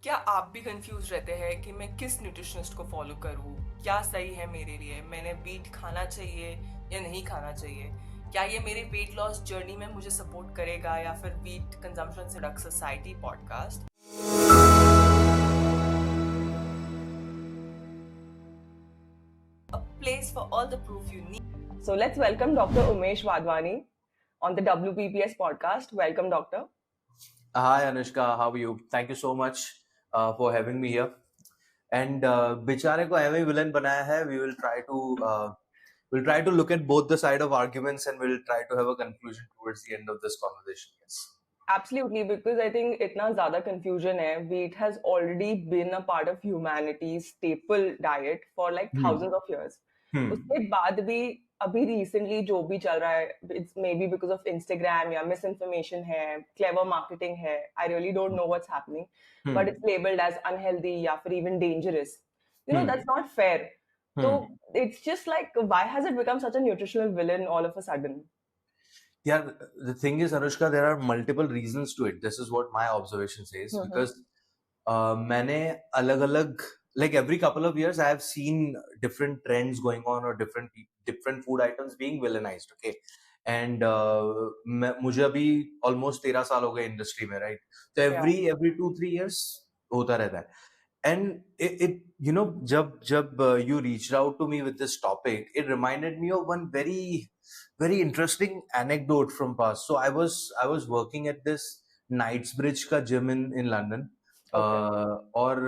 क्या आप भी कंफ्यूज रहते हैं कि मैं किस न्यूट्रिशनिस्ट को फॉलो करूं? क्या सही है मेरे लिए? मैंने व्हीट खाना चाहिए या नहीं खाना चाहिए? क्या ये मेरे वेट लॉस जर्नी में मुझे सपोर्ट करेगा या फिर व्हीट कंजम्पशन से duck society podcast, a place for all the proof you need. So let's welcome Dr. Umesh Wadhwani on the WPPS podcast. Welcome, doctor. Hi Anushka, how are you? Thank you so much for having me here. And बेचारे को एवे villain बनाया है. We'll try to look at both the side of arguments and we'll try to have a conclusion towards the end of this conversation. Yes. Absolutely, because I think इतना ज़्यादा confusion है. Wheat has already been a part of humanity's staple diet for like thousands of years. उसके बाद भी अभी recently जो भी चल रहा है, it's maybe because of Instagram या misinformation है, clever marketing है. I really don't know what's happening, but it's labeled as unhealthy या फिर even dangerous. That's not fair. So it's just like, why has it become such a nutritional villain all of a sudden? Yeah, the thing is, Anushka, there are multiple reasons to it. This is what my observation says. Because मैंने अलग-अलग, like every couple of years, I have seen different trends going on or different food items being villainized. Okay, and मुझे अभी almost 13 साल हो गए industry में, right? So every 2-3 years होता रहता है. And it जब you reached out to me with this topic, it reminded me of one very interesting anecdote from past. So I was working at this Knightsbridge का gym in London. और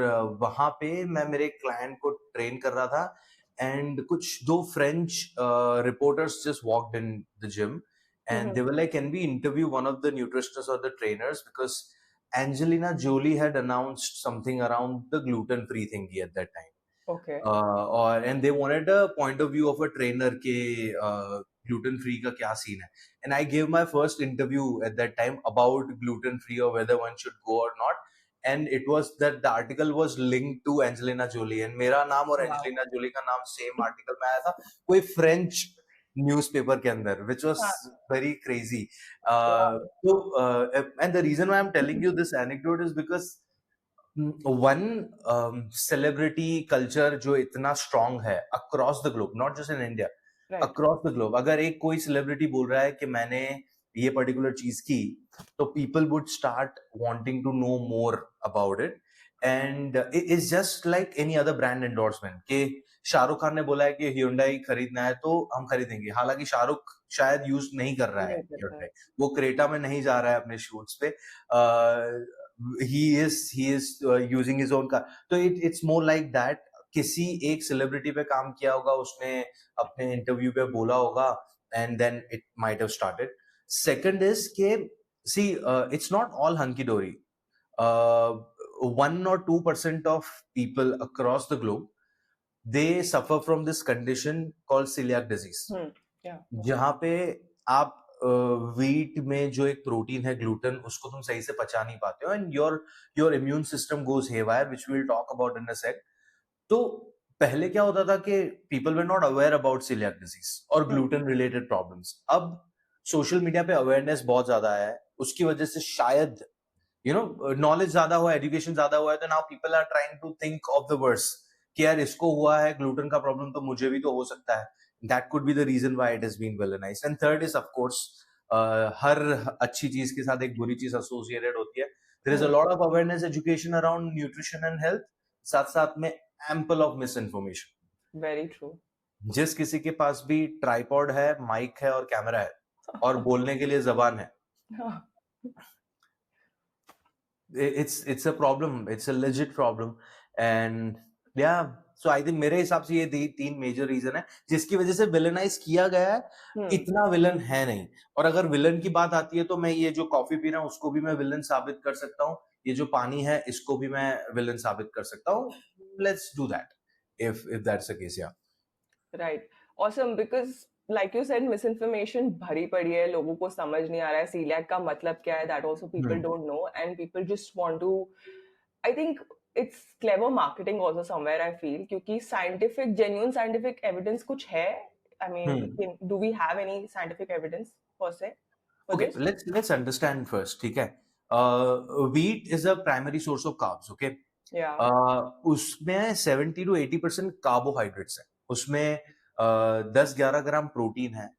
वहां पे मैं मेरे क्लाइंट को train कर रहा था एंड कुछ दो French reporters just walked in the gym and they were like, can we interview one of the nutritionists or the trainers, because Angelina Jolie had announced something around the gluten-free thingy at that time. Okay. And they wanted a point of view of a trainer के gluten-free का क्या scene है. And I gave my first interview at that time about gluten-free or whether one should go or not. And it was that the article was linked to Angelina Jolie. And मेरा नाम और Angelina Jolie का नाम same article में आया था कोई French newspaper के अंदर, which was very crazy. And the reason why I'm telling you this anecdote is because one celebrity culture जो इतना strong है across the globe, not just in India, across the globe. अगर एक कोई celebrity बोल रहा है कि मैंने ये particular चीज की, तो people would start wanting to know more about it. And it's just like any other brand endorsement कि शाहरुख खान ने बोला है कि Hyundai खरीदना है तो हम खरीदेंगे. हालांकि शाहरुख शायद यूज नहीं कर रहा है Hyundai, वो क्रेटा में नहीं जा रहा है अपने शूट्स पे. he is using his own car. So it's more like that. किसी एक सेलिब्रिटी पे काम किया होगा, उसने अपने इंटरव्यू पे बोला होगा, and then it might have started. Second is कि see, it's not all hunky dory. 1 or 2% of people across the globe, they suffer from this condition called celiac disease. जहाँ पे आप व्हीट में जो एक प्रोटीन है ग्लूटेन, उसको तुम सही से पचा नहीं पाते हो, and your immune system goes haywire, which we will talk about in a sec. तो पहले क्या होता था कि people were not aware about celiac disease और ग्लूटेन रिलेटेड प्रॉब्लम्स. अब सोशल मीडिया पे अवेयरनेस बहुत ज्यादा है, उसकी वजह से शायद नॉलेज ज्यादा हुआ, एजुकेशन ज्यादा हुआ है, तो now people are trying to think of the worse कि यार इसको हुआ है ग्लूटेन का प्रॉब्लम, तो मुझे भी तो हो सकता है. That could be the reason why it has been villainized. And third is, of course, हर अच्छी चीज के साथ एक बुरी चीज associated होती है. There is a lot of awareness, education around nutrition and health. साथ साथ में ample of misinformation. Very true. जिस किसी के पास भी ट्राइपॉड है, माइक है और कैमरा है और बोलने के लिए जबान है, it's a problem. It's a legit problem. And yeah, so I think मेरे हिसाब से ये तीन मेजर रीजन है जिसकी वजह से विलनाइज किया गया है. इतना विलन है नहीं. और अगर विलन की बात आती है तो मैं ये जो कॉफी पी रहा हूँ उसको भी मैं विलन साबित कर सकता हूँ, ये जो पानी है इसको भी मैं विलन साबित कर सकता हूँ. Let's do that if that's the case. Yeah, right. Awesome. Because like you said, misinformation भरी पड़ी है, लोगों को समझ नहीं आ रहा है सीलियाक का मतलब क्या है. That also people don't know, and people just want to, I think it's clever marketing also somewhere, I feel, क्योंकि genuine scientific evidence कुछ है. I mean, do we have any scientific evidence per se? Okay, let's understand first. ठीक है. Wheat is a primary source of carbs. Okay, उसमें 70 to 80% carbohydrates है, उसमें 10-11 gram protein है,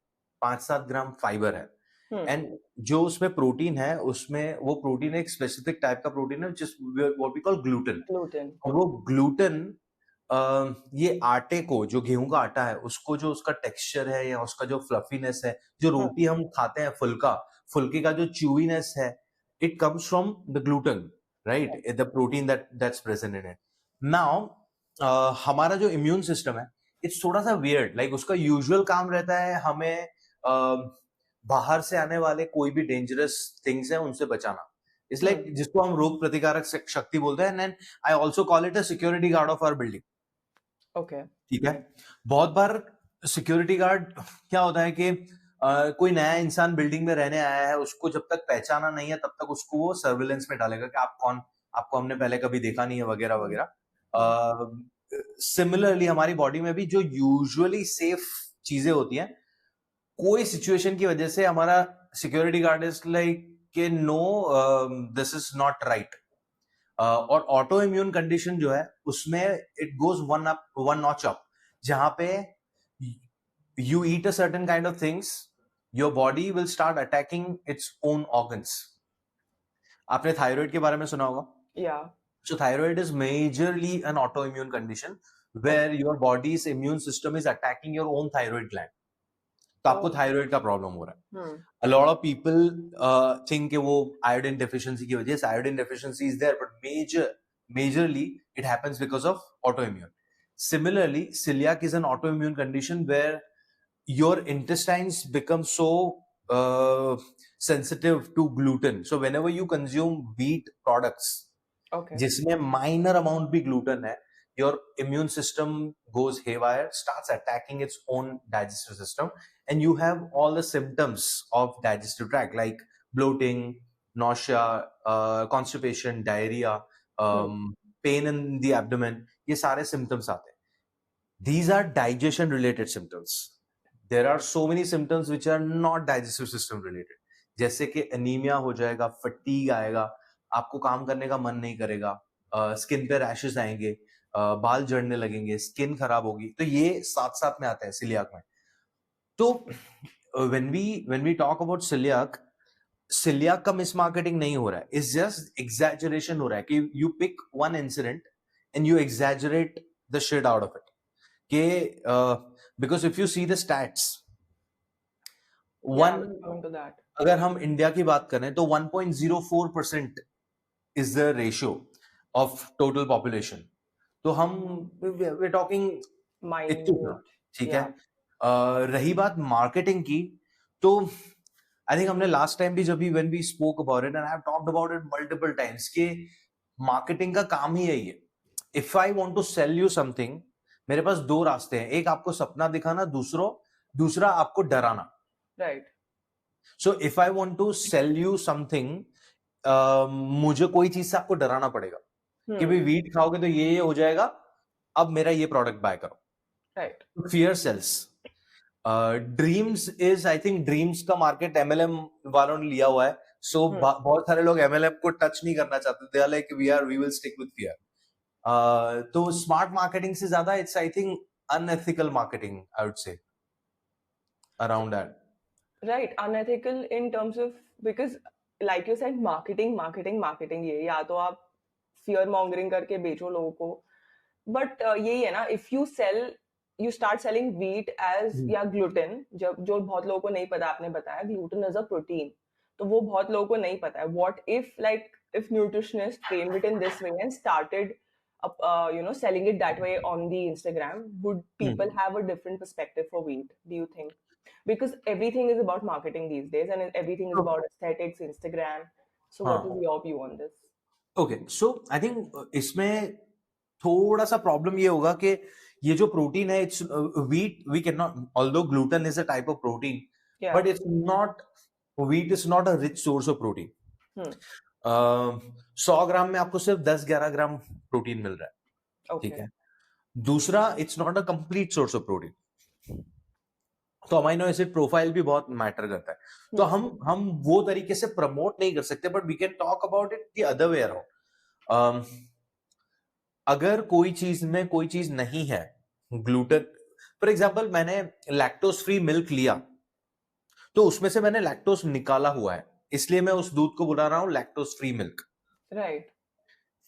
5-7 ग्राम fibre है, एंड जो उसमें प्रोटीन है उसमें वो प्रोटीन एक स्पेसिफिक टाइप का प्रोटीन है जिस व्हाट वी कॉल ग्लूटेन। और वो ग्लूटेन ये आटे को, जो गेहूं का आटा है उसको, जो उसका टेक्सचर है या उसका जो फ्लफीनेस है, जो रोटी हम खाते हैं फुल्के का जो च्यूईनेस है, it comes from the gluten, right, the protein that's present in it. Now हमारा जो इम्यून सिस्टम है इट्स थोड़ा सा वियर्ड, लाइक उसका यूजुअल काम रहता है हमें बाहर से आने वाले कोई भी डेंजरस थिंग्स है उनसे बचाना। इट्स लाइक जिसको हम रोग प्रतिकारक शक्ति बोलते हैं, and I also call it a security guard of our building. Okay, ठीक है। बहुत बार सिक्योरिटी गार्ड क्या होता है कि कोई नया इंसान बिल्डिंग में रहने आया है, उसको जब तक पहचाना नहीं है तब तक उसको वो सर्विलेंस में डालेगा कि आप कौन, आपको हमने पहले कभी देखा नहीं है वगैरह वगैरह। सिमिलरली हमारी बॉडी में भी जो यूजुअली सेफ चीजें होती हैं, कोई सिचुएशन की वजह से हमारा सिक्योरिटी गार्ड इज लाइक कि no, this is not right. और ऑटो इम्यून कंडीशन जो है उसमें it goes one notch up, जहां पे you eat a certain kind of things, your body will start attacking its own organs. आपने thyroid के बारे में सुना होगा? Yeah. So thyroid is majorly an autoimmune condition where your body's immune system is attacking your own thyroid gland. तो आपको thyroid का problem हो रहा है। A lot of people think कि वो iodine deficiency की वजह से, iodine deficiency is there, but majorly it happens because of autoimmune. Similarly, celiac is an autoimmune condition where your intestines become so sensitive to gluten. So whenever you consume wheat products, जिसमें minor amount भी gluten है, your immune system goes haywire, starts attacking its own digestive system, and you have all the symptoms of digestive tract like bloating, nausea, constipation, diarrhea, pain in the abdomen. ये सारे symptoms आते हैं. These are digestion related symptoms. There are so many symptoms which are not digestive system related, जैसे कि anemia हो जाएगा, fatigue आएगा, आपको काम करने का मन नहीं करेगा, स्किन पे रैशेस आएंगे, बाल झड़ने लगेंगे, स्किन खराब होगी। तो ये साथ साथ में आता है सिलियाक में। तो when we talk about celiac का मिस मार्केटिंग नहीं हो रहा है, इट्स जस्ट एग्जैजरेशन हो रहा है कि you pick one incident and you exaggerate the shit out of it, कि because if you see the stats, अगर हम इंडिया की बात करें तो 1.04% is the ratio of total population. तो हम we're talking इतना, ठीक है। रही बात मार्केटिंग की, तो आई थिंक हमने लास्ट टाइम भी जब भी when we spoke about it and I have talked about it multiple times कि मार्केटिंग का काम ही यही है। If I want to sell you something, मेरे पास दो रास्ते हैं, एक आपको सपना दिखाना, दूसरा आपको डराना, right. So if I want to sell you something, मुझे कोई चीज से आपको डराना पड़ेगा कि भाई वीट खाओगे तो ये हो जाएगा, अब मेरा ये प्रोडक्ट बाय करो, right. Fear sells. Dreams is, I think dreams का मार्केट एमएलएम वालों ने लिया हुआ है, सो बहुत सारे लोग एमएलएम को टच नहीं करना चाहते, they are like we will stick with fear. तो स्मार्ट मार्केटिंग से ज्यादा it's I think unethical marketing, I would say, around that, right. Unethical in terms of, because like you said, marketing, ये या तो आप fear mongering करके बेचो लोगों को, but यही है ना, if you start selling wheat as या gluten, जो बहुत लोगों को नहीं पता, आपने बताया gluten is a protein, तो वो बहुत लोगों को नहीं पता है। What if nutritionists framed it in this way and started selling it that way on the Instagram, would people have a different perspective for wheat, do you think? Because everything is about marketing these days and everything is about aesthetics, Instagram. So what is your view on this? Okay, so I think इसमें थोड़ा सा problem ये होगा कि ये जो protein है, it's wheat, we cannot, although gluten is a type of protein, but it's not, wheat is not a rich source of protein. 100 ग्राम में आपको सिर्फ 10-11 ग्राम प्रोटीन मिल रहा है, ठीक है। दूसरा, it's not a complete source of protein, तो amino acid profile भी बहुत मैटर करता है। तो हम वो तरीके से प्रमोट नहीं कर सकते, but we can talk about it the other way around. अगर कोई चीज में कोई चीज नहीं है ग्लूटेन, फॉर एग्जाम्पल मैंने लैक्टोज फ्री मिल्क लिया तो उसमें से मैंने लैक्टोज निकाला हुआ है, इसलिए मैं उस दूध को बुला रहा हूं लैक्टोज फ्री मिल्क। राइट।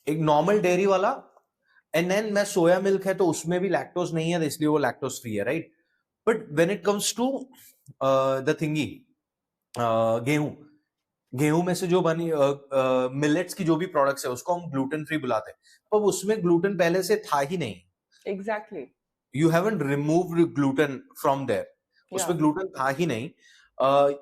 एक नॉर्मल डेयरी वाला, एंड देन मैं सोया मिल्क है तो उसमें भी लैक्टोज नहीं है इसलिए वो लैक्टोज फ्री है, right. But when it comes to the thingy, गेहूं, गेहूं में से जो बनी मिलेट्स की जो भी प्रोडक्ट्स है उसको हम ग्लूटेन फ्री बुलाते हैं, पर उसमें ग्लूटेन पहले से था ही नहीं। Exactly. You haven't removed gluten from there, या उसमें ग्लूटेन था ही नहीं।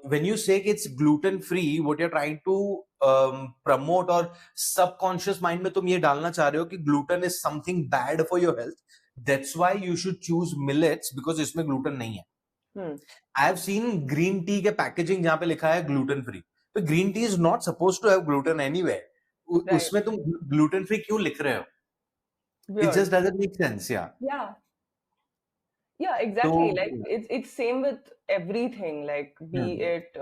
When you say it's gluten free, what you are trying to promote, और सबकॉन्शियस माइंड में तुम ये डालना चाह रहे हो कि gluten is something bad for your health, that's why you should choose millets because इसमें ग्लूटेन नहीं है। I have seen green tea के पैकेजिंग जहां पे लिखा है ग्लूटेन फ्री, तो green tea is not suppose to have gluten anywhere, right. उसमें तुम ग्लूटेन फ्री क्यों लिख रहे हो? It weird. Just doesn't make sense. या या Yeah, तो exactly. Like it's same with everything, like be it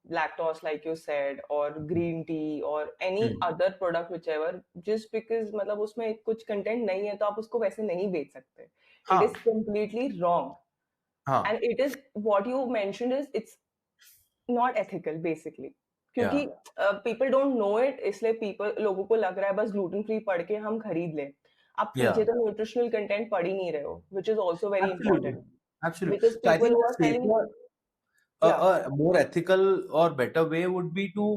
lactose, like you said, or green tea, or any other product, whichever. Just because मतलब उसमें कुछ content नहीं है तो आप उसको वैसे नहीं बेच सकते. It is completely wrong. And it is what you mentioned is it's not ethical basically. क्योंकि people don't know it, इसलिए लोगों को लग रहा है बस gluten free पढ़ के हम खरीद लें. आप पीछे तो न्यूट्रिशनल कंटेंट पढ़ ही नहीं रहे हो, which is also very important. Absolutely. Because So I people think who the are selling, safer, yeah, a more ethical or better way would be to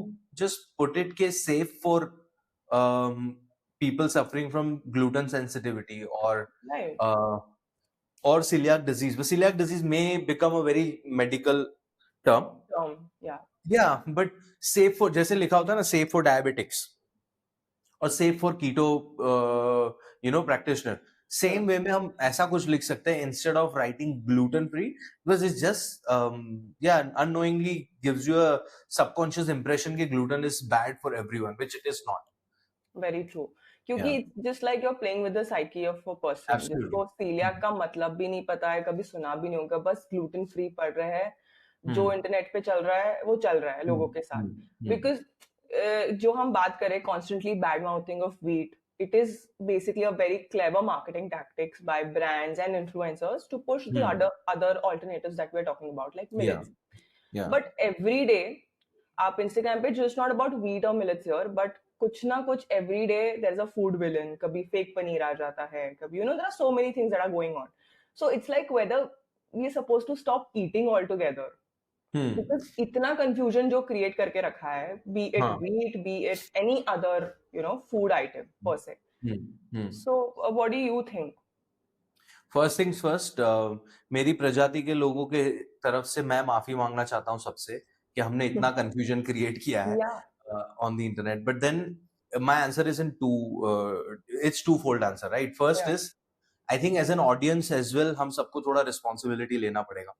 just put it case safe for um, people suffering from gluten sensitivity right, or celiac disease. But celiac disease may become a very medical term. yeah, Yeah, but safe for, जैसे लिखा होता है ना, safe for diabetics और safe for keto practitioner, same way में हम ऐसा कुछ लिख सकते हैं instead of writing gluten free, because it's just unknowingly gives you a subconscious impression कि gluten is bad for everyone, which it is not. very true. क्योंकि it's just like you're playing with the psyche of a person जिसको celiac का मतलब भी नहीं पता है, कभी सुना भी नहीं होगा, बस gluten free पढ़ रहे हैं, जो इंटरनेट पे चल रहा है वो चल रहा है लोगों के साथ. Because जो हम बात करें constantly bad mouthing of wheat, it is basically a very clever marketing tactics by brands and influencers to push the other alternatives that we're talking about, like millets. But every day, आप Instagram पे just not about wheat or millets here, but कुछ ना कुछ every day there's a food villain. कभी fake paneer आ जाता है, कभी there are so many things that are going on. So it's like whether we're supposed to stop eating altogether. Because इतना confusion जो create करके रखा है, be it wheat, be it any other food item per se. So what do you think? First things first, मेरी प्रजाति के लोगों के तरफ से मैं माफी मांगना चाहता हूँ सबसे कि हमने इतना कंफ्यूजन क्रिएट किया है on the internet, but then my answer is in its two fold answer, right. First is, I think as an audience as well हम सबको थोड़ा रिस्पॉन्सिबिलिटी लेना पड़ेगा।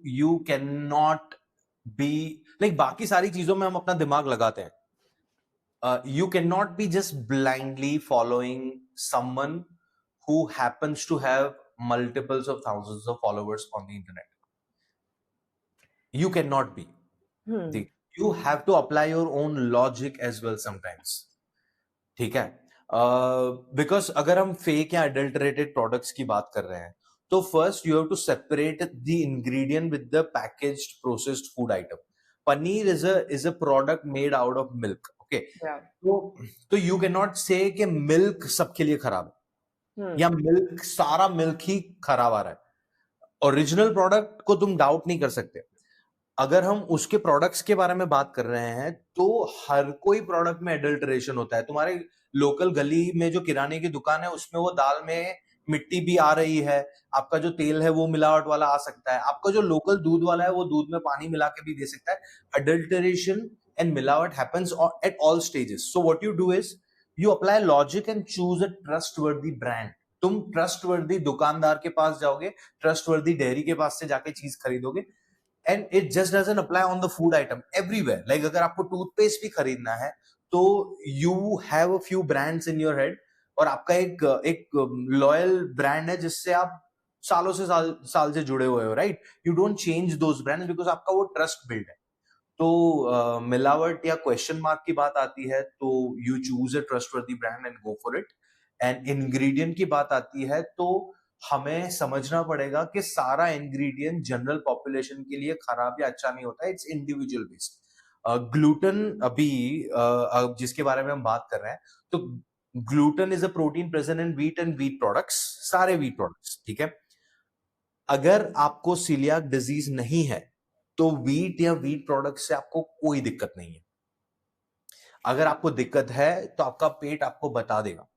You can not be like, बाकी सारी चीजों में हम अपना दिमाग लगाते हैं, you cannot be just blindly following someone who happens to have multiples of thousands of followers on the internet. You cannot be. You have to apply your own logic as well sometimes. ठीक है? Because अगर हम fake या adulterated products की बात कर रहे हैं, तो first you have to separate the ingredient with the packaged processed food item. Paneer is a product made out of milk. Okay. तो you cannot say कि milk सबके लिए खराब है, या मिल्क सारा मिल्क ही खराब आ रहा है। ओरिजिनल प्रोडक्ट को तुम डाउट नहीं कर सकते। अगर हम उसके प्रोडक्ट्स के बारे में बात कर रहे हैं तो हर कोई प्रोडक्ट में एडल्टरेशन होता है। तुम्हारे लोकल गली में जो किराने की दुकान है उसमें वो दाल में मिट्टी भी आ रही है, आपका जो तेल है वो मिलावट वाला आ सकता है, आपका जो लोकल दूध वाला है वो दूध में पानी मिला के भी दे सकता है। Adulteration and milavat happens at all stages. So what you do is you apply logic and choose a trustworthy brand. तुम trustworthy दुकानदार के पास जाओगे, trustworthy डेयरी के पास से जाके चीज खरीदोगे, and it just doesn't apply on the food item everywhere. Like अगर आपको टूथपेस्ट भी खरीदना है तो you have a few brands in your head, और आपका एक लॉयल ब्रांड है जिससे आप सालों से साल से जुड़े हुए हो, right. You don't change those brands because आपका वो ट्रस्ट बिल्ड है। तो मिलावट या क्वेश्चन मार्क की बात आती है तो you choose a trustworthy brand and go for it. And ingredient की बात आती है तो हमें समझना पड़ेगा कि सारा इंग्रेडिएंट जनरल पॉपुलेशन के लिए खराब या अच्छा नहीं होता है, इट्स इंडिविजुअल बेस्ड। ग्लूटेन अभी जिसके बारे में हम बात कर रहे हैं, तो gluten is a protein present in wheat and wheat products, सारे व्हीट प्रोडक्ट्स, ठीक है। अगर आपको सीलियाक डिजीज नहीं है तो व्हीट या व्हीट प्रोडक्ट से आपको कोई दिक्कत नहीं है। अगर आपको दिक्कत है तो आपका पेट आपको बता देगा।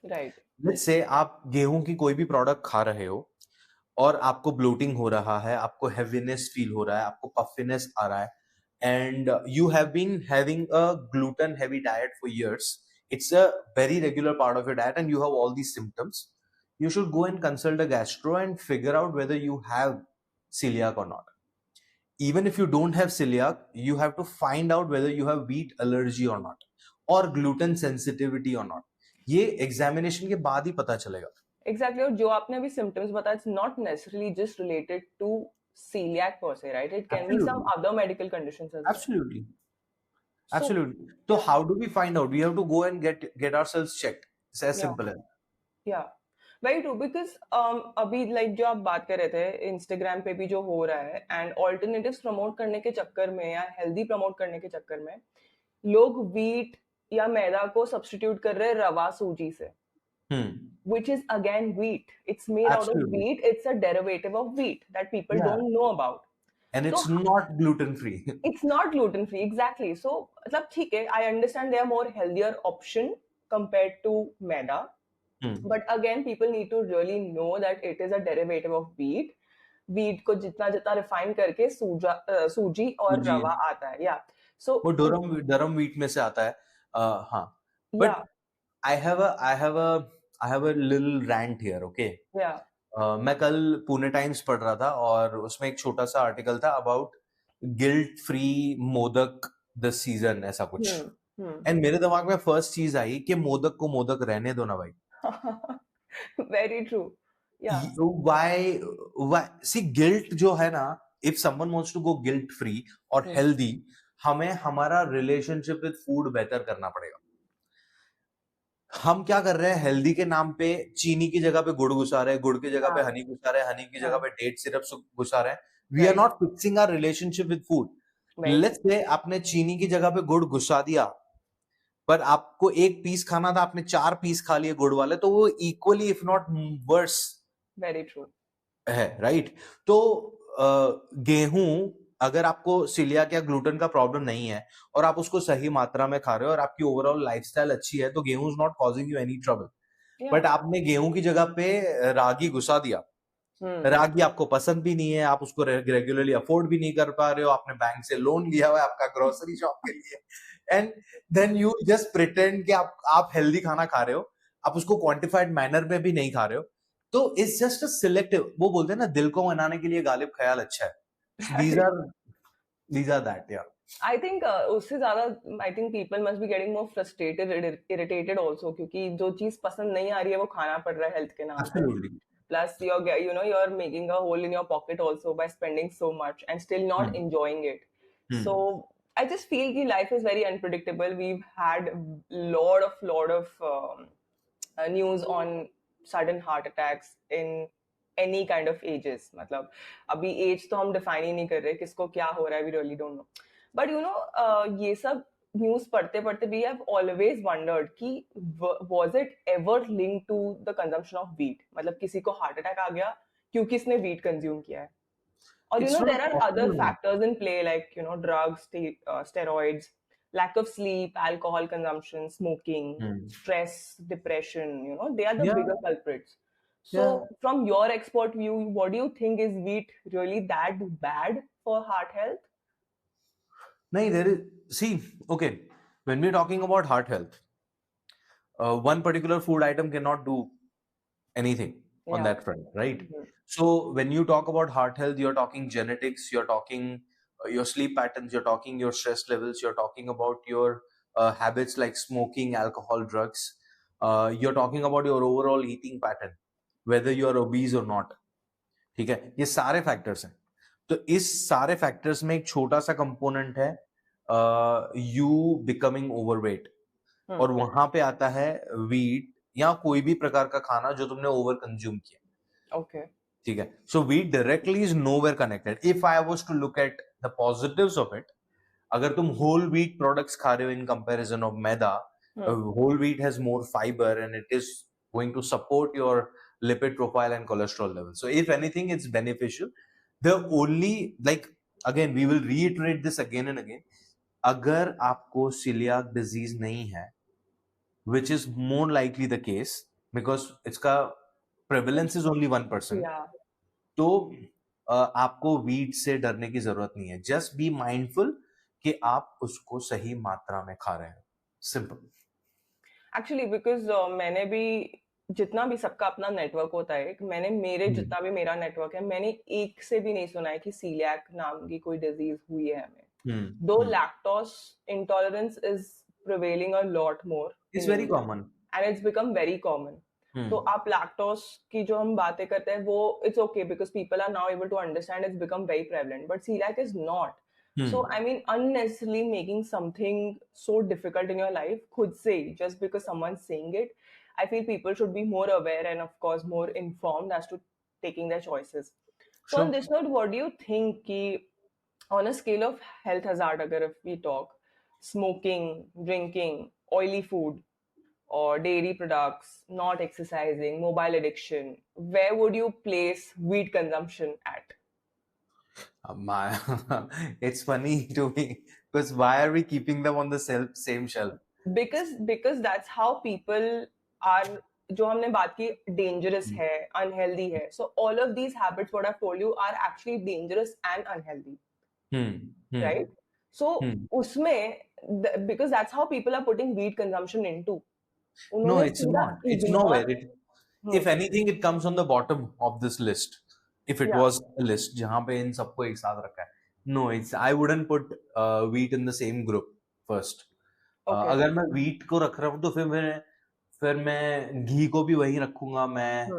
राइट। लेट्स से आप गेहूं की कोई भी प्रोडक्ट खा रहे हो और आपको ब्लोटिंग हो रहा है, आपको हेवीनेस फील हो रहा है, आपको पफिनेस आ रहा है, and you have been having a gluten heavy diet for years, it's a very regular part of your diet and you have all these symptoms, you should go and consult a gastro and figure out whether you have celiac or not. Even if you don't have celiac, you have to find out whether you have wheat allergy or not, or gluten sensitivity or not. ये examination के बाद ही पता चलेगा। Exactly. और जो आपने अभी symptoms बताया, it's not necessarily just related to celiac per se, right? It can be some Absolutely. other medical conditions as well. Absolutely. So, Absolutely. So yeah, how do we find out? We have to go and get ourselves checked. It's as yeah, simple as. yeah. Very true. Because अभी like जो आप बात कर रहे थे, Instagram पे भी जो हो रहा है, and alternatives promote करने के चक्कर में या healthy promote करने के चक्कर में लोग wheat या मैदा को substitute कर रहे हैं रवा सूजी से, which is again wheat. It's made out of Absolutely. wheat. It's a derivative of wheat that people Yeah. don't know about. And So it's not gluten free. it's not gluten free, exactly. So मतलब ठीक है, I understand there are more healthier option compared to maida, but again people need to really know that it is a derivative of wheat. Wheat को जितना जितना refine करके सूजी और जी। रवा आता है, yeah. So वो डरम व्हीट में से आता है। हाँ, yeah, but I have a little rant here, okay? yeah. मैं कल पुणे टाइम्स पढ़ रहा था और उसमें एक छोटा सा आर्टिकल था about guilt free modak this season, ऐसा कुछ। एंड मेरे दिमाग में फर्स्ट चीज आई कि मोदक को मोदक रहने दो ना भाई। Very true. Yeah. why see guilt जो है ना, if someone wants to go guilt free और healthy, हमें हमारा रिलेशनशिप विद फूड बेहतर करना पड़ेगा। हम क्या कर रहे हैं, हेल्दी के नाम पे चीनी की जगह पे गुड़ घुसा रहे हैं, गुड़ की जगह पे हनी घुसा रहे हैं, हनी की जगह पे डेट सिरप घुसा रहे हैं। We are not fixing our relationship with food. Let's say आपने चीनी की जगह पे गुड़ घुसा दिया, पर आपको एक पीस खाना था, आपने 4 पीस खा लिए गुड़ वाले, तो वो equally if not worse very true है, राइट? तो गेहूं, अगर आपको सीलियाक या ग्लूटेन का प्रॉब्लम नहीं है और आप उसको सही मात्रा में खा रहे हो और आपकी ओवरऑल लाइफस्टाइल अच्छी है, तो गेहूं is not causing you any trouble. But आपने गेहूं की जगह पे रागी घुसा दिया, रागी आपको पसंद भी नहीं है, आप उसको रेगुलरली अफोर्ड भी नहीं कर पा रहे हो, आपने बैंक से लोन लिया हुआ है आपका ग्रोसरी शॉप के लिए, and then you just pretend कि आप हेल्दी खाना खा रहे हो, आप उसको क्वांटिफाइड मैनर में भी नहीं खा रहे हो। तो इट्स जस्ट अ सिलेक्टिव, वो बोलते हैं ना, दिल को मनाने के लिए गालिब ख्याल अच्छा है। these are that, yeah. I think उससे ज्यादा I think people must be getting more frustrated, irritated also, क्योंकि जो चीज पसंद नहीं आ रही है वो खाना पड़ रहा है हेल्थ के नाम पे। Absolutely. Plus you're making a hole in your pocket also by spending so much and still not enjoying it. So I just feel that life is very unpredictable. We've had lot of news on sudden heart attacks in any kind of ages. मतलब अभी age तो हम define ही नहीं कर रहे, किसको क्या हो रहा है, we really don't know. But ये सब न्यूज पढ़ते पढ़ते we have always wondered कि was it ever linked to the consumption of wheat? मतलब किसी को हार्ट अटैक आ गया क्योंकि इसने wheat consume किया है। और there are other factors in play like drugs, steroids, lack of sleep, alcohol consumption, smoking, stress, depression, they are the bigger culprits. So from your expert view, what do you think, is wheat really that bad for heart health? No, okay, when we're talking about heart health, one particular food item cannot do anything on that front, right? So when you talk about heart health, you're talking genetics, you're talking your sleep patterns, you're talking your stress levels, you're talking about your habits like smoking, alcohol, drugs, you're talking about your overall eating pattern, whether you're obese or not. ठीक है, ये सारे factors हैं। तो इस सारे factors में एक छोटा सा कंपोनेंट है यू बिकमिंग ओवरवेट, और वहां पे आता है वीट या कोई भी प्रकार का खाना जो तुमने ओवर कंज्यूम किया। ओके, ठीक है, so wheat directly is nowhere connected. If I was to look at the positives of it, अगर तुम होल व्हीट प्रोडक्ट्स खा रहे हो in comparison of maida, whole wheat has more fibre and it is going to support your lipid profile and cholesterol level. So if anything, it's beneficial. The only, like, again, we will reiterate this again and again. अगर आपको celiac disease नहीं है, which is more likely the case because इसका prevalence is only 1%, yeah. तो आपको wheat से डरने की जरूरत नहीं है। जस्ट बी माइंडफुल कि आप उसको सही मात्रा में खा रहे हैं, सिंपल। एक्चुअली बिकॉज मैंने भी, जितना भी सबका अपना नेटवर्क होता है, मैंने मेरे जितना भी मेरा नेटवर्क है, मैंने एक से भी नहीं सुना है कि सीलियक नाम की कोई डिजीज हुई है हमें। दो lactose intolerance is prevailing a lot more, it's very common and it's become very common. तो आप लैक्टोस की जो हम बातें करते हैं वो it's okay because people are now able to understand, it's become very prevalent, but celiac is not. So I mean, unnecessarily making something so difficult in your life, khud se, just because someone's saying it, I feel people should be more aware and of course more informed as to taking their choices. So on this note, what do you think ki, on a scale of health hazard, agar if we talk, smoking, drinking, oily food, or dairy products, not exercising, mobile addiction, where would you place wheat consumption at? It's funny to me because why are we keeping them on the same shelf? Because that's how people are. जो हमने बात की dangerous है, unhealthy है, so all of these habits what I've told you are actually dangerous and unhealthy, right? So उसमें because that's how people are putting wheat consumption into. No, it's not. It's nowhere. If anything, it comes on the bottom of this list. If it was a list जहाँ पे इन सबको एक साथ रखा है, no, it's I wouldn't put wheat in the same group first. अगर मैं wheat को रख रहा हूँ तो फिर मैं घी को भी वही रखूंगा, मैं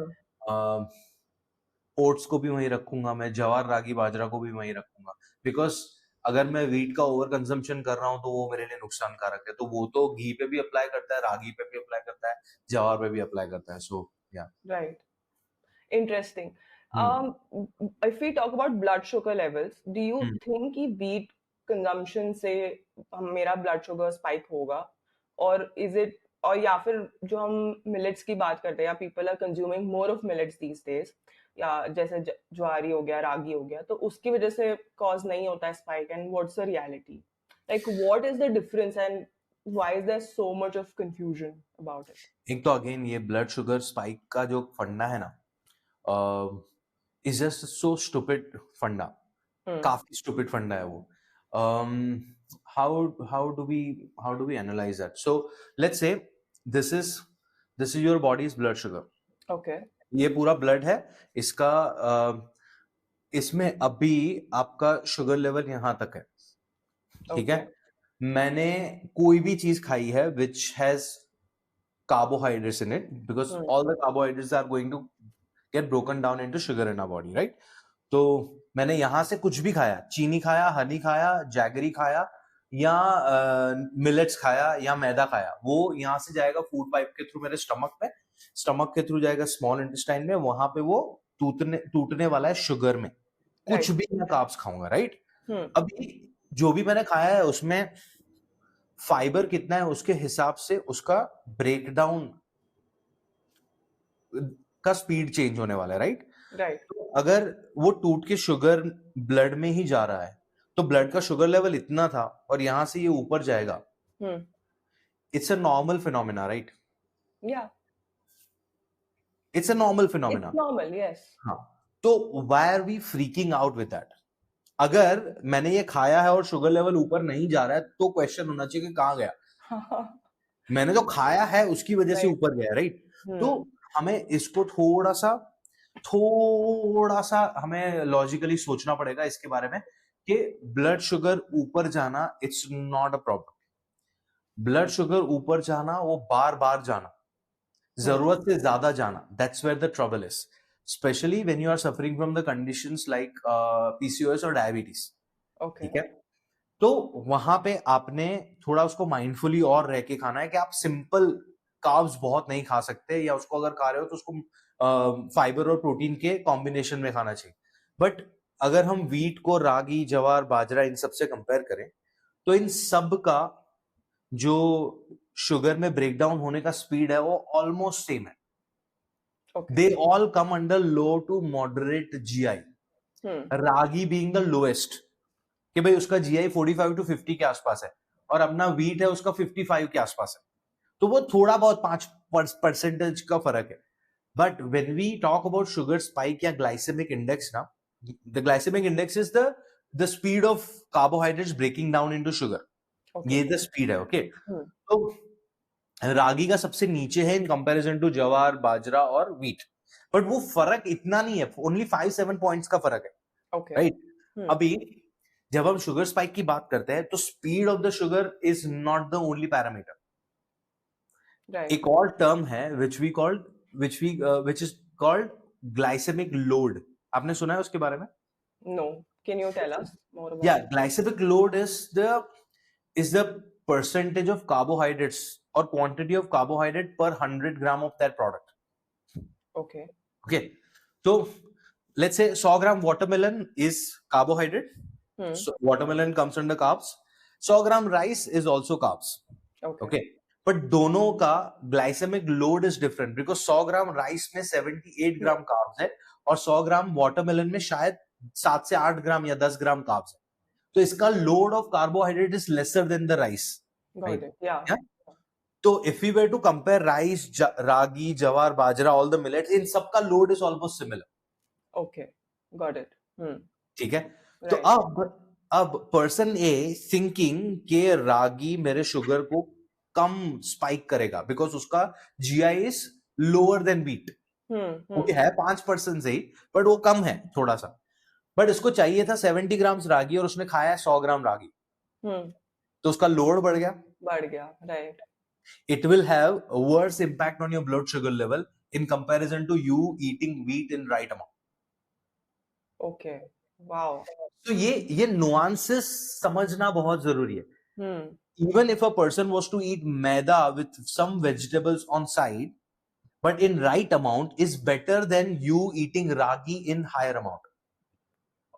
ओट्स को भी वही रखूंगा, मैं ज्वार रागी बाजरा को भी वही रखूंगा, बिकॉज अगर मैं वीट का ओवर कंजम्पशन कर रहा हूँ तो वो मेरे लिए नुकसान कारक है। तो वो तो घी पे भी अप्लाई करता है, रागी पे भी अप्लाई करता है, ज्वार पे भी अप्लाई करता है। सो या right, interesting. if we talk about blood sugar levels, do you think कि wheat consumption से मेरा blood sugar spike होगा, और is it, और या फिर जो हम millets की बात करते हैं, या people are consuming more of millets these days, या जैसे ज्वारी हो गया, रागी हो गया, तो उसकी वजह से cause नहीं होता है spike, and what's the reality? Like what is the difference and why is there so much of confusion about it? एक तो अगेन ये ब्लड शुगर स्पाइक का जो फंडा है ना, इज जस्ट सो स्टूपिड फंडा, काफी स्टूपिड फंडा है वो। how do we analyze that? So let's say this is your body's blood sugar. Okay. ये पूरा ब्लड है इसका, इसमें अभी आपका शुगर लेवल यहाँ तक है, ठीक है। मैंने कोई भी चीज खाई है which has carbohydrates in it, because all the carbohydrates are going to get broken down into sugar in our body, right? तो मैंने यहाँ से कुछ भी खाया, चीनी खाया, हनी खाया, जैगरी खाया, या मिलेट्स खाया, या मैदा खाया, वो यहाँ से जाएगा फूड पाइप के थ्रू मेरे स्टमक में, स्टमक के थ्रू जाएगा स्मॉल इंटेस्टाइन में, वहां पे वो टूटने वाला है शुगर में। कुछ भी मैं कार्ब्स खाऊंगा, राइट? अभी जो भी मैंने खाया है उसमें फाइबर कितना है उसके हिसाब से उसका ब्रेकडाउन का स्पीड चेंज होने वाला है, राइट? तो अगर वो टूट के शुगर ब्लड में ही जा रहा है तो ब्लड का शुगर लेवल इतना था और यहां से ये ऊपर जाएगा, it's a normal phenomena, right? Yeah, it's a normal phenomena, it's normal, yes. हाँ, तो why are we freaking out with that? अगर मैंने ये खाया है और शुगर लेवल ऊपर नहीं जा रहा है तो क्वेश्चन होना चाहिए कि कहां गया। मैंने तो खाया है उसकी वजह से ऊपर गया, राइट? तो हमें इसको थोड़ा सा हमें लॉजिकली सोचना पड़ेगा इसके बारे में कि ब्लड शुगर ऊपर जाना it's not a problem. Blood sugar ऊपर जाना, वो बार बार जाना, जरूरत से ज्यादा जाना, that's where the trouble is. especially when you are suffering from the conditions like PCOS और diabetes. Okay. ठीक है, तो वहां पे आपने थोड़ा उसको माइंडफुली और रह के खाना है कि आप सिंपल कार्ब्स बहुत नहीं खा सकते, या उसको अगर खा रहे हो तो उसको फाइबर और प्रोटीन के कॉम्बिनेशन में खाना चाहिए. बट अगर हम व्हीट को रागी, जवार, बाजरा इन सब से कंपेयर करें तो इन सब का जो शुगर में ब्रेकडाउन होने का स्पीड है वो ऑलमोस्ट सेम है. Okay. They all come under low to moderate GI. Ragi being the lowest, कि भाई उसका GI 45 to 50 के आसपास है, और अपना व्हीट है उसका 55 के आसपास है, तो वो थोड़ा बहुत 5% का फर्क है. But when we talk about sugar spike या ग्लाइसेमिक इंडेक्स ना, the glycemic index is the speed of carbohydrates breaking down into sugar. ये द स्पीड है. ओके, तो रागी का सबसे नीचे है इन कंपैरिजन टू जवार, बाजरा और व्हीट, बट वो फर्क इतना नहीं है, ओनली 5-7 पॉइंट्स का फर्क है. Okay. राइट. अभी जब हम शुगर स्पाइक की बात करते हैं तो speed of the sugar is not the only parameter. Right. एक और टर्म है which is called glycemic load. आपने सुना है उसके बारे में? No. Can you tell us more about Yeah, it? glycemic load is the percentage of carbohydrates or quantity of carbohydrate per 100 gram of that product. Okay. Okay, so let's say 100 gram watermelon is carbohydrate. So watermelon comes under carbs. 100 gram rice is also carbs. Okay. But दोनों का glycemic load is different, because 100 gram rice में 78 ग्राम carbs है और 100 ग्राम watermelon में शायद 7 से 8 ग्राम या 10 ग्राम carbs है. तो इसका load of carbohydrate is lesser than the rice. तो if you were to compare rice, ragi, jowar, bajra, all the millets, in सबका load is almost similar. Okay, got it. ठीक है. तो अब पर्सन ए थिंकिंग के रागी मेरे शुगर को कम स्पाइक करेगा बिकॉज उसका GI is lower than wheat. वो है 5% से ही, बट वो कम है थोड़ा सा. बट इसको चाहिए था 70 ग्राम रागी और उसने खाया 100 ग्राम रागी, तो उसका लोड बढ़ गया. Right. It will have a worse impact on your blood sugar level in comparison to you eating wheat in right amount. Okay. Wow. तो ये nuances समझना बहुत जरूरी है. Even if a person was to eat maida with some vegetables on side, but in right amount, is better than you eating ragi in higher amount.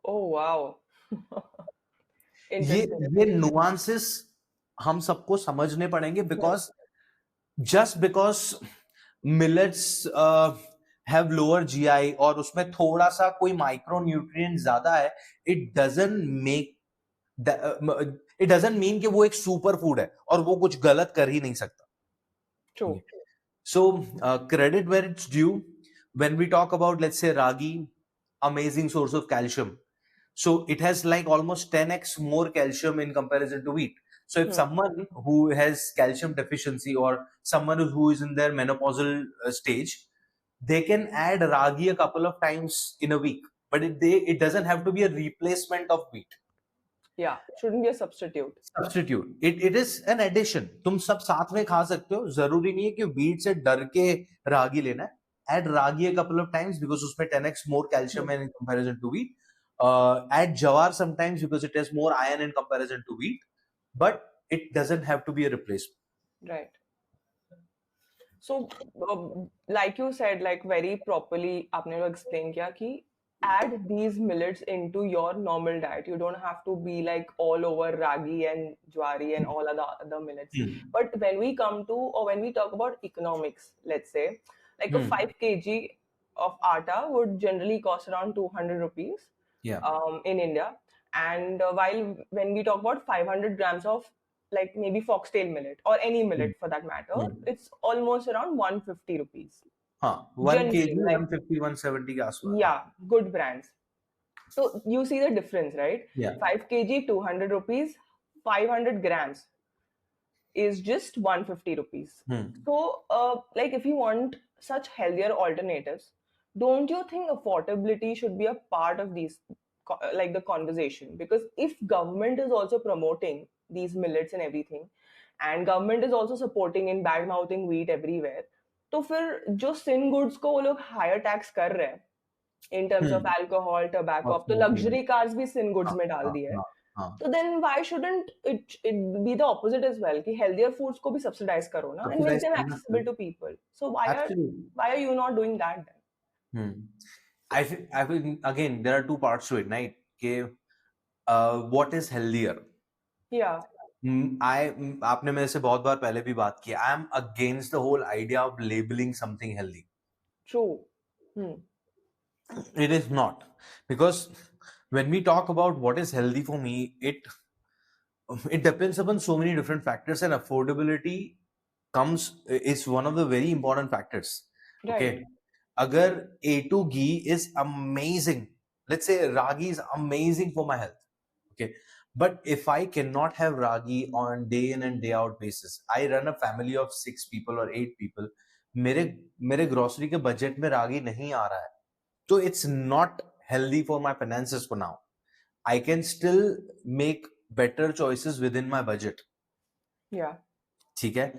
Oh wow. ये nuances हम सबको समझने पड़ेंगे, because just because millets have lower GI और उसमें थोड़ा सा कोई माइक्रोन्यूट्रिएंट ज्यादा है, it doesn't mean कि वो एक सुपर फूड है और वो कुछ गलत कर ही नहीं सकता. True. So credit where it's due. When we talk about, let's say, ragi, amazing source of calcium. So it has like almost 10x more calcium in comparison to wheat. So if someone who has calcium deficiency or someone who is in their menopausal stage, they can add ragi a couple of times in a week, but it doesn't have to be a replacement of wheat. Yeah, shouldn't be a substitute. It is an addition. तुम सब साथ में खा सकते हो, जरूरी नहीं है कि wheat से डर के रागी लेना है. Add ragi a couple of times because उसमें 10x more calcium in comparison to wheat. Add jawar sometimes because it has more iron in comparison to wheat, but it doesn't have to be a replacement. Right. So, like you said, like very properly, आपने लोग explain किया कि add these millets into your normal diet. You don't have to be like all over ragi and jwari and all other millets. But when we come to, or when we talk about economics, let's say, like a 5 kg of atta would generally cost around 200 rupees in India. And when we talk about 500 grams of like maybe foxtail millet or any millet for that matter, it's almost around 150 rupees. 1 kg, like, 150, 170 के आसपास. Yeah, good brands. So you see the difference, right? Yeah. 5 kg, 200 rupees, 500 grams is just 150 rupees. So, like if you want such healthier alternatives, don't you think affordability should be a part of these, like the conversation? Because if government is also promoting these millets and everything, and government is also supporting in bad mouthing wheat everywhere, तो फिर जो सिन goods को वो लोग higher tax कर रहे हैं, in terms of alcohol, tobacco. अब तो luxury cars भी sin goods में डाल दिए हैं. So then why shouldn't it be the opposite as well? कि healthier foods को भी subsidize करो ना and make them accessible to people. So why are you not doing that then? I think again there are two parts to it, right? कि what is healthier? Yeah. आपने मेरे से बहुत बार पहले भी बात की. I am against the whole idea of labeling something healthy. True. It is not, because when we talk about what is healthy for me, it depends upon so many different factors, and affordability is one of the very important factors. Right. Okay, agar A2 ghee is amazing, let's say ragi is amazing for my health, okay, but if I cannot have ragi on day in and day out basis, I run a family of 6 people or 8 people, मेरे grocery के budget में रागी नहीं आ रहा है, so it's not healthy for my finances for now. I can still make better choices within my budget. Yeah. ठीक है.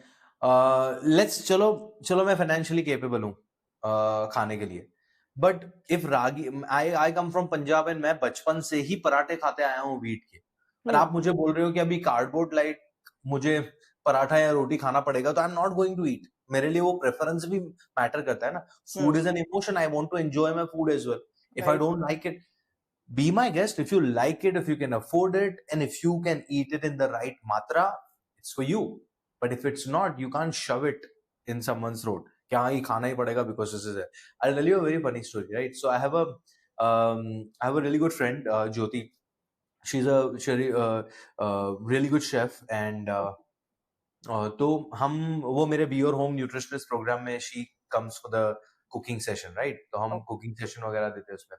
Let's चलो मैं financially capable हूँ खाने के लिए. But if ragi, I come from Punjab and मैं बचपन से ही पराठे खाते आया हूँ wheat के. और आप मुझे बोल रहे हो कि अभी कार्डबोर्ड लाइट मुझे पराठा या रोटी खाना पड़ेगा, तो I'm not going to eat. मेरे लिए वो प्रेफरेंस भी मैटर करता है ना. Food is an emotion. I want to enjoy my food as well. If I don't like it, be my guest. If you like it, if you can afford it, and if you can eat it in the right matra, it's for you. But if it's not, you can't shove it in someone's throat. क्या ये खाना ही पड़ेगा because this is it. I'll tell you a very funny story, right? So I have a really good friend, Jyoti. She's a really good chef, and तो वो मेरे B और home nutritionist programme में she comes for the cooking session, right? तो हम cooking session वगैरह देते हैं उसमें.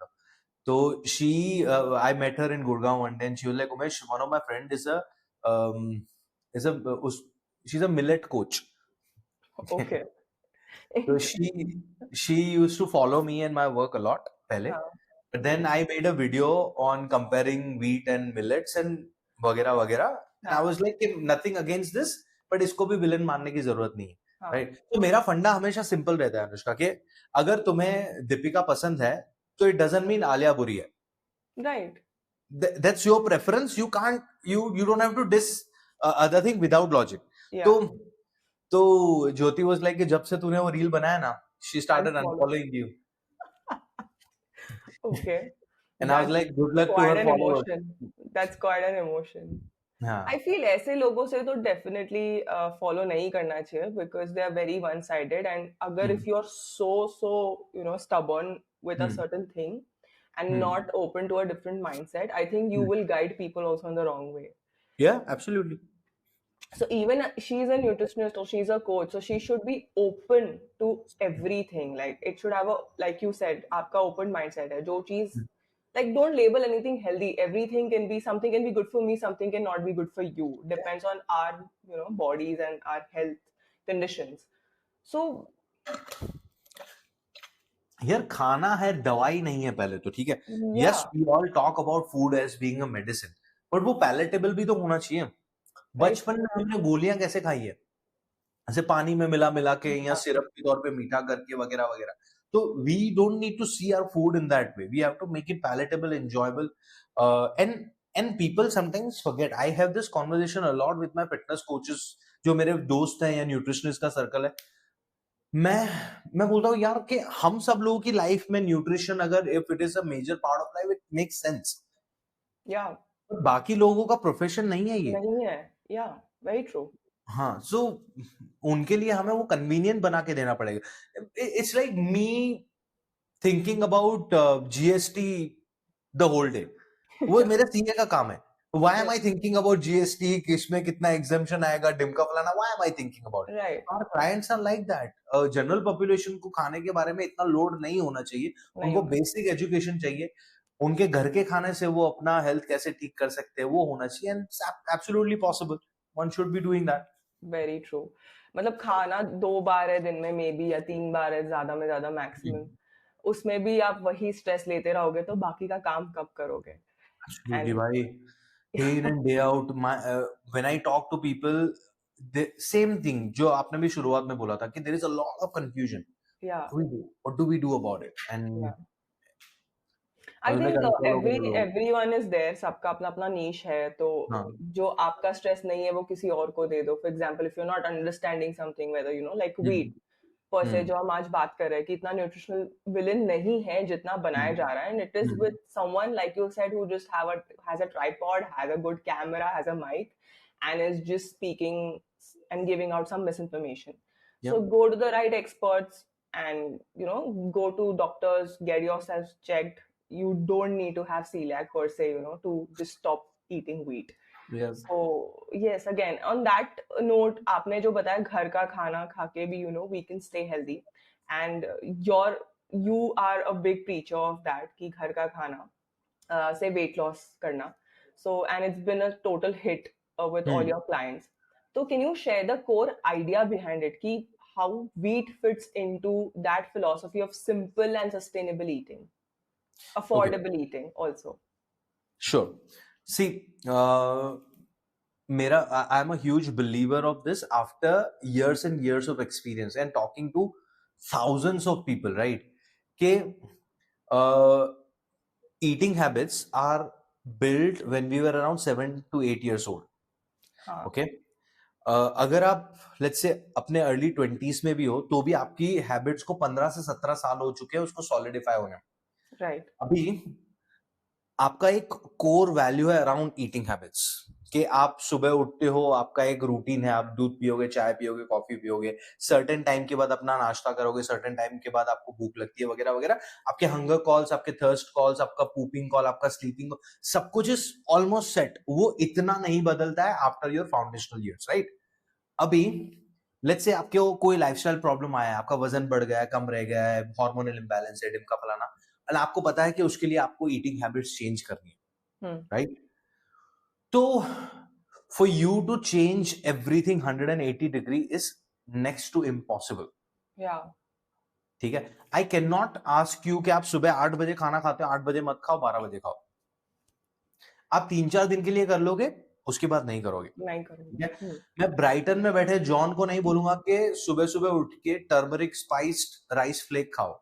तो she I met her in Gurgaon one day and she was like, Umesh, one of my friend she's a millet coach. Okay. So she used to follow me and my work a lot पहले. But then I made a video on comparing wheat and millets and वगैरह वगैरह. I was like, nothing against this, but इसको भी villain मानने की जरूरत नहीं है, right? तो मेरा फंडा हमेशा सिंपल रहता है अनुष्का, के अगर तुम्हें दीपिका पसंद है तो it doesn't mean आलिया बुरी है. Right. That's your preference. You can't, you don't have to diss other thing without logic. Yeah. तो ज्योति was like, जब से तूने वो रील बनाया ना, she started unfollowing you. Okay. And I was like, good luck to her followers. That's quite an emotion. हाँ. I feel ऐसे लोगों से तो definitely follow नहीं करना चाहिए because they are very one-sided, and अगर if you are so stubborn with a certain thing and not open to a different mindset, I think you will guide people also in the wrong way. Yeah, absolutely. So even she's a nutritionist or she's a coach, so she should be open to everything. Like it should have a, like you said, आपका open mindset है. जो चीज, like don't label anything healthy. Everything can be, something can be good for me, something can not be good for you. Depends on our bodies and our health conditions. So यार खाना है, दवाई नहीं है पहले तो, ठीक है. Yes, we all talk about food as being a medicine, but वो palatable भी तो होना चाहिए. बचपन में हमने गोलियां कैसे खाई है, ऐसे पानी में मिला के या सिरप के तौर पे मीठा करके वगैरह वगैरह. तो we don't need to see our food in that way. We have to make it palatable, enjoyable, and people sometimes forget. I have this conversation a lot with my fitness coaches, जो मेरे दोस्त हैं या nutritionist का circle है. मैं बोलता हूँ यार कि हम सब लोगों की लाइफ में न्यूट्रिशन अगर if it is a major part of life, it makes sense. या बाकी लोगों का प्रोफेशन नहीं है ये. नहीं है. या वेरी ट्रू. हाँ, सो उनके लिए हमें वो कन्वीनियंट बना के देना पड़ेगा. It's like me thinking about GST the whole day. वो मेरे सीए का काम है. Why am I thinking about GST? किसमें कितना exemption आएगा, डिमका फलाना? Why am I thinking about it? Right. Our clients are like that. General population को खाने के बारे में इतना लोड नहीं होना चाहिए. उनको बेसिक एजुकेशन चाहिए. उनके घर के खाने से वो अपना हेल्थ कैसे ठीक कर सकते हैं वो होना चाहिए. And absolutely possible. One should be doing that. Very true. मतलब खाना 2 बार है दिन में मे बी, या 3 बार है ज्यादा में ज्यादा मैक्सिमम. उसमें भी आप वही स्ट्रेस लेते रहोगे तो बाकी का काम कब करोगे? Absolutely, भाई. Day in and day out, when I talk to people, the same thing जो आपने भी शुरुआत में बोला था कि there is a lot of confusion. Yeah. What do we do about it? And आई और उन्हें थिंक कंट्रोल हो गए लोग। एवरीवन इज देयर, सबका अपना अपना नीश है, तो हाँ। जो आपका स्ट्रेस नहीं है वो किसी और को दे दो। For example if you are not understanding something, whether you know like hmm. Wheat per se, हम्म। जो हम आज बात कर रहे हैं कि इतना न्यूट्रिशनल विलेन नहीं है जितना बनाया हम्म। जा रहा है, and it is hmm. With someone like you said who just has a tripod, has a good camera, has a mic, and is just speaking and giving out some misinformation. So Yep. go to the right experts and go to doctors, get yourself checked. You don't need to have celiac per se, to just stop eating wheat. Yep. So yes, again on that note, आपने जो बताया घर का खाना खा के भी we can stay healthy, and you are a big preacher of that कि घर का खाना से weight loss करना. So and it's been a total hit with all Hmm. your clients. So can you share the core idea behind it कि how wheat fits into that philosophy of simple and sustainable eating, Okay. affordable eating also? Sure. See, I'm a huge believer of this after years and years of experience and talking to thousands of people, right? कि eating habits are built when we were around 7 to 8 years old. हाँ. Okay. अगर आप let's say अपने early 20s में भी हो तो भी आपकी हैबिट्स को 15 से 17 साल हो चुके हैं उसको सॉलिडिफाई होने में. Right. अभी आपका एक कोर वैल्यू है अराउंड ईटिंग हैबिट्स कि आप सुबह उठते हो, आपका एक रूटीन है, आप दूध पियोगे, चाय पियोगे, कॉफी पियोगे, सर्टेन टाइम के बाद अपना नाश्ता करोगे, सर्टेन टाइम के बाद आपको भूख लगती है वगैरह वगैरह. आपके हंगर कॉल्स, आपके थर्स्ट कॉल्स, आपका पूपिंग कॉल, आपका स्लीपिंग कॉल, सब कुछ इज ऑलमोस्ट सेट. वो इतना नहीं बदलता है after your foundational years, right? अभी लेट्स से आपके कोई लाइफस्टाइल प्रॉब्लम आया है, आपका वजन बढ़ गया है, कम रह गया है, हार्मोनल इंबैलेंस है, ढिमका फलाना, और आपको पता है कि उसके लिए आपको ईटिंग हैबिट्स चेंज करनी है, राइट? तो for you to change everything 180 degree is next to impossible. Yeah. ठीक है? I can not ask you कि आप सुबह 8 बजे खाना खाते हो, 8 बजे मत खाओ, 12 बजे खाओ. आप 3-4 दिन के लिए कर लोगे, उसके बाद नहीं करोगे. नहीं करूंगी. मैं ब्राइटन में बैठे जॉन को नहीं बोलूंगा कि सुबह सुबह उठ के टर्मरिक स्पाइस्ड राइस फ्लेक खाओ.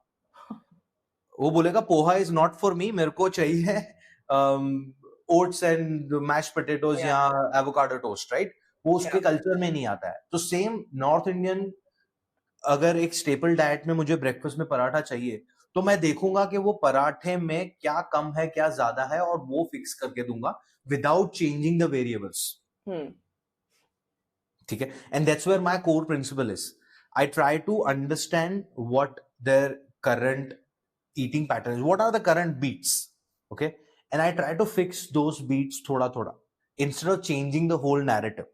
वो बोलेगा poha is not for me, मेरे को चाहिए oats and mash potatoes Yeah. या एवोकाडो टोस्ट, राइट? वो उसके Yeah. कल्चर में नहीं आता है. तो सेम नॉर्थ इंडियन, अगर एक स्टेपल डाइट में मुझे ब्रेकफास्ट में पराठा चाहिए तो मैं देखूंगा कि वो पराठे में क्या कम है, क्या ज्यादा है, और वो फिक्स करके दूंगा विदाउट चेंजिंग द वेरिएबल्स. ठीक है? And that's where my core principle is. I try to understand what their current eating patterns, what are the current beats, okay, and I try to fix those beats thoda thoda instead of changing the whole narrative.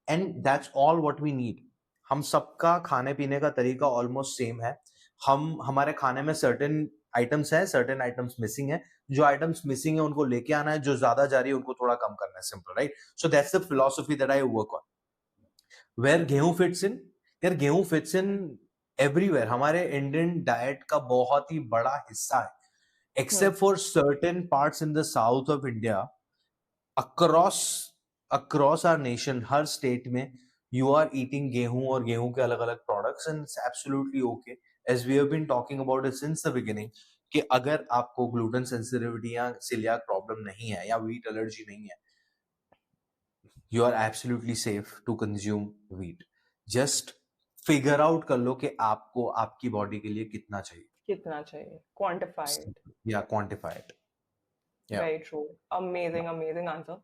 And that's all what we need. हम सबका खाने पीने का तरीका almost same है. हमारे खाने में सर्टेन आइटम्स है, सर्टेन आइटम्स मिसिंग है. जो आइटम्स मिसिंग है उनको लेके आना है, जो ज्यादा जा रही है उनको थोड़ा कम करना है. Simple, right? So that's the philosophy that I work on. Where गेहूं फिट्स इन, यार गेहूं फिट्स इन एवरीवेयर. हमारे इंडियन डाइट का बहुत ही बड़ा हिस्सा है, except for certain parts in the south of India. Across our nation, हर स्टेट में यू आर ईटिंग गेहूं और गेहूं के अलग अलग products, and it's absolutely okay. As we have been talking about it since the beginning कि अगर आपको ग्लूटेन सेंसिटिविटी या सीलियाक प्रॉब्लम नहीं है या व्हीट एलर्जी नहीं है, you are absolutely safe to consume wheat. Just figure out कर लो कि आपको आपकी बॉडी के लिए कितना चाहिए. कितना चाहिए, quantify it. Yeah, quantify it. Yeah. Very true. Amazing answer.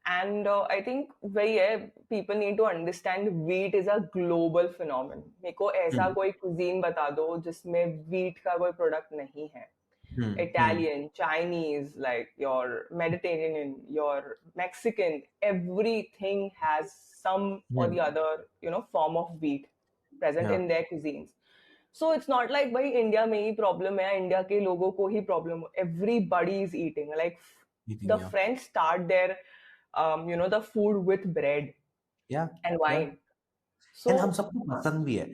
And I think वही है, people need to understand wheat is a global phenomenon. मेरे को ऐसा कोई cuisine बता दो जिसमें wheat का कोई product नहीं है. Italian, Chinese, like your Mediterranean, your Mexican, everything has some or the other, form of wheat present in their cuisines. So it's not like भाई इंडिया में ही प्रॉब्लम है, इंडिया के लोगों को ही प्रॉब्लम हो. Everybody is eating. Like the French start their, the food with bread and wine. So, and हम सबको पसंद भी है.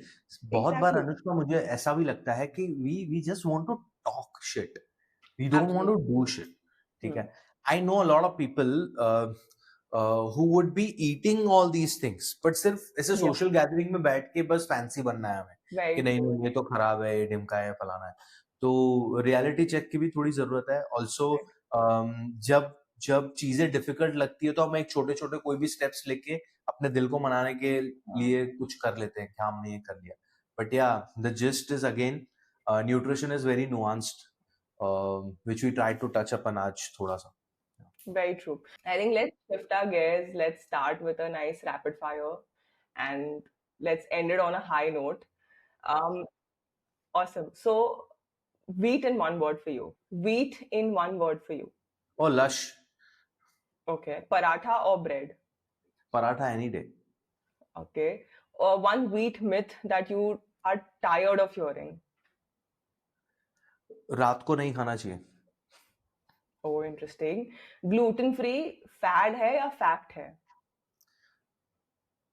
बहुत बार अनुष्का मुझे ऐसा भी लगता है कि we just want to talk shit. We don't want to do shit. ठीक है? I know a lot of people who would be eating all these things, but सिर्फ ऐसे social gathering में बैठ के बस fancy बनना है हमें कि नहीं ये तो खराब है, ये ढिमका है, फलाना है. तो रियलिटी चेक की भी थोड़ी जरूरत है ऑल्सो। जब जब चीजें डिफिकल्ट लगती है तो हम एक छोटे छोटे कोई भी स्टेप्स लेके अपने दिल को मनाने के लिए कुछ कर लेते हैं कि हमने ये कर लिया। बट या the gist is again nutrition is very nuanced, which we tried to touch upon आज थोड़ा सा। Very true. I think let's shift our gears. Let's start with a nice rapid fire and let's end it on a high note. Um, awesome. So, wheat in one word for you. Wheat in one word for you. Oh, lush. Okay. Paratha or bread? Paratha any day. Okay. Or one wheat myth that you are tired of hearing. रात को नहीं खाना चाहिए। Oh, interesting. Gluten free fad है या fact है?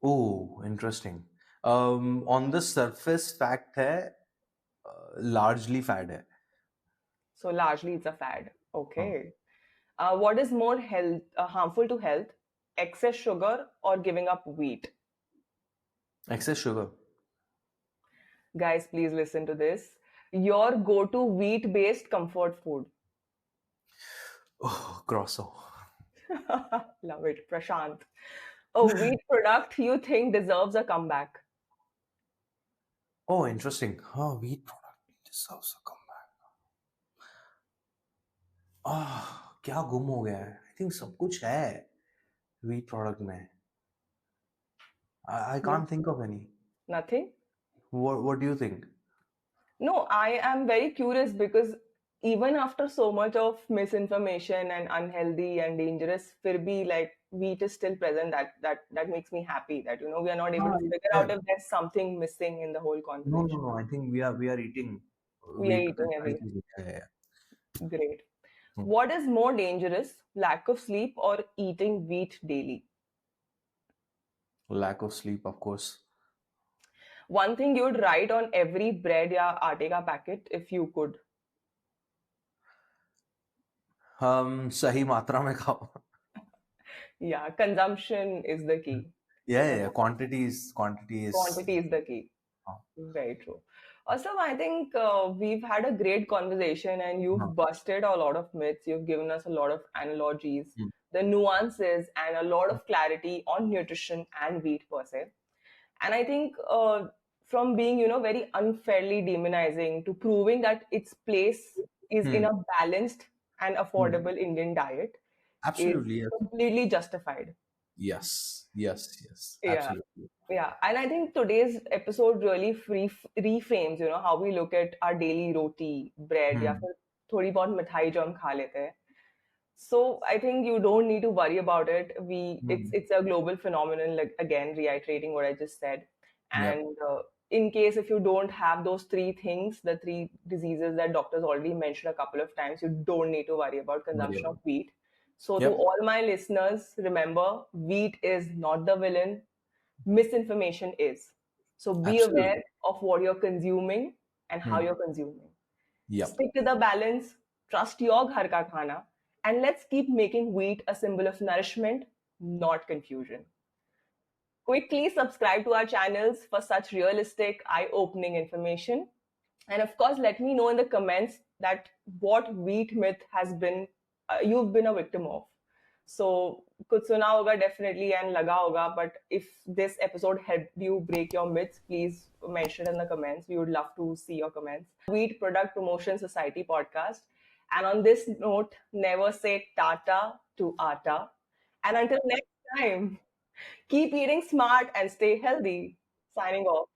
Oh, interesting. On the surface fact है, largely fad है। So largely it's a fad. Okay. What is more harmful to health? Excess sugar or giving up wheat? Excess sugar. Guys, please listen to this. Your go-to wheat-based comfort food. Oh, croissant. Love it, Prashant. A wheat product you think deserves a comeback. Oh, interesting. Wheat product deserves a comeback. क्या गुम हो गया है? I think सब कुछ है wheat product में। I can't think of any. Nothing? What do you think? No, I am very curious because even after so much of misinformation and unhealthy and dangerous, fir bhi like wheat is still present. That makes me happy that we are not able to figure out if there's something missing in the whole conversation. No. I think we are eating We are wheat. eating everything. Yeah. Great. What is more dangerous, lack of sleep or eating wheat daily? Lack of sleep, of course. One thing you would write on every bread या आटे का packet if you could. सही मात्रा में खाओ। Yeah, consumption is the key. Yeah. Quantity is the key. Very true. Also, I think we've had a great conversation and you've busted a lot of myths. You've given us a lot of analogies, the nuances, and a lot of clarity on nutrition and wheat per se. And I think from being, very unfairly demonizing to proving that its place is in a balanced and affordable Indian diet absolutely is completely justified. Yes. Yeah. Absolutely. Yeah, and I think today's episode really reframes, how we look at our daily roti, bread, या फिर थोड़ी बहुत मिठाई जो हम खा लेते हैं. So I think you don't need to worry about it. It's a global phenomenon. Like again, reiterating what I just said. And in case if you don't have those three things, the three diseases that doctors already mentioned a couple of times, you don't need to worry about consumption of wheat. So to all my listeners, remember, wheat is not the villain. Misinformation is. So be aware of what you're consuming and how you're consuming. Stick to the balance, trust your ghar ka khana, and let's keep making wheat a symbol of nourishment, not confusion. Quickly subscribe to our channels for such realistic, eye-opening information. And of course, let me know in the comments that what wheat myth has been you've been a victim of. So कुछ सुना होगा definitely and लगा होगा, but if this episode helped you break your myths, please mention it in the comments. We would love to see your comments. Wheat Product Promotion Society podcast. And on this note, never say tata to atta. And until next time, keep eating smart and stay healthy. Signing off.